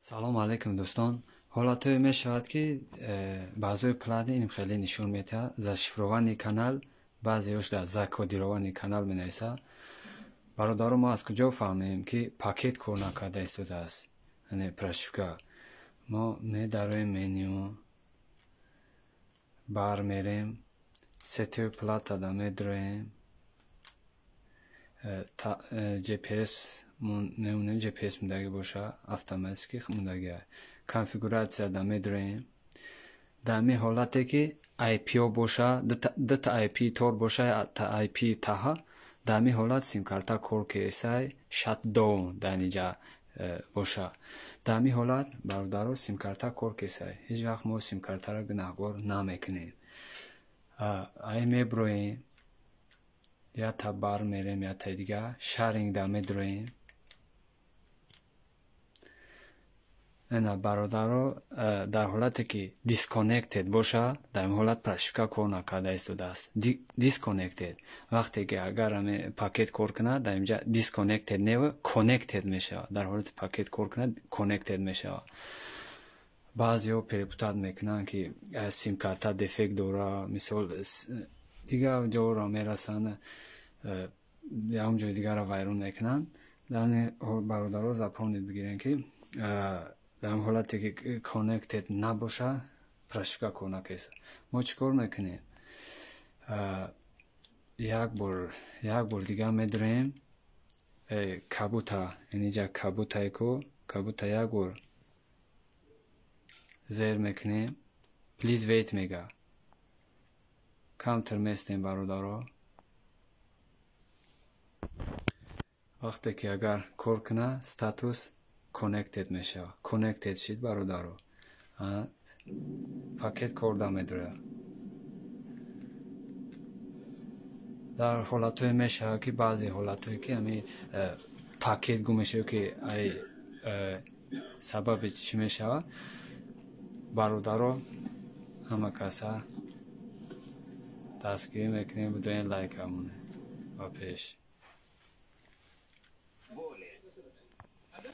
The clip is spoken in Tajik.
салом алейкум дӯстон. ҳолатое мешавад ки баъзои плани ин хеле нишон медиҳад зашифрований канал, баъзеаш дар закодирований канал менависа. бародаро, мо аз куҷо фаҳмем ки пакет кор накарда истодааст, яъне прошивка. мо медароем меню, бармерем, сетио платада медроем, GPS мемонем, GPS мундагӣ боша, автоматики мундагӣ, конфигурация да медроем. дар ин ҳолате ки IP боша, дута IP тор боша, та IP таҳа, дар ин ҳолат симкарта кор кесай shutdown дар инҷа боша. дар ин ҳолат бародаро симкарта кор кесай, ҳеҷ вақт мо симкартаро гунаҳгор намекунем. ай меброем, я та бар мерем, я та дига sharing да медроем. ана бародаро, дар ҳолате ки disconnected боша, дар ин ҳолат прошивка кор накарда истодааст. Disconnected вақте ки агар пакет кор кунад, дар инҷа disconnected нева connected мешавад. дар ҳолати пакет кор кунад connected мешавад. баъзеҳо перепутат мекунанд ки симкарта дефект дора, мисол дигар ҷоро мерасанд, ягон ҷои дигарро вайрон мекунанд. дар ин бародаро запомнид бигирем ки дар ин ҳолате ки connected набоша, прошивка кор накеса. мо чӣ кор мекунем? як бор дигар медроем кабута, инҷа кабутаеко, кабута як бор зер мекунем, please wait мега, камтар местем бародаро. вақте ки агар кор куна, статус connected мешава. Connected шид бародаро. пакет кор да медрояд. дар ҳолатое мешавад ки баъзе ҳолатое ки ҳамин пакет гум мешава, ки ай сабаби чӣ мешавад? бародаро, ҳама каса дастгирӣ мекунем, бидоен лайк ҳамоне ва пеш.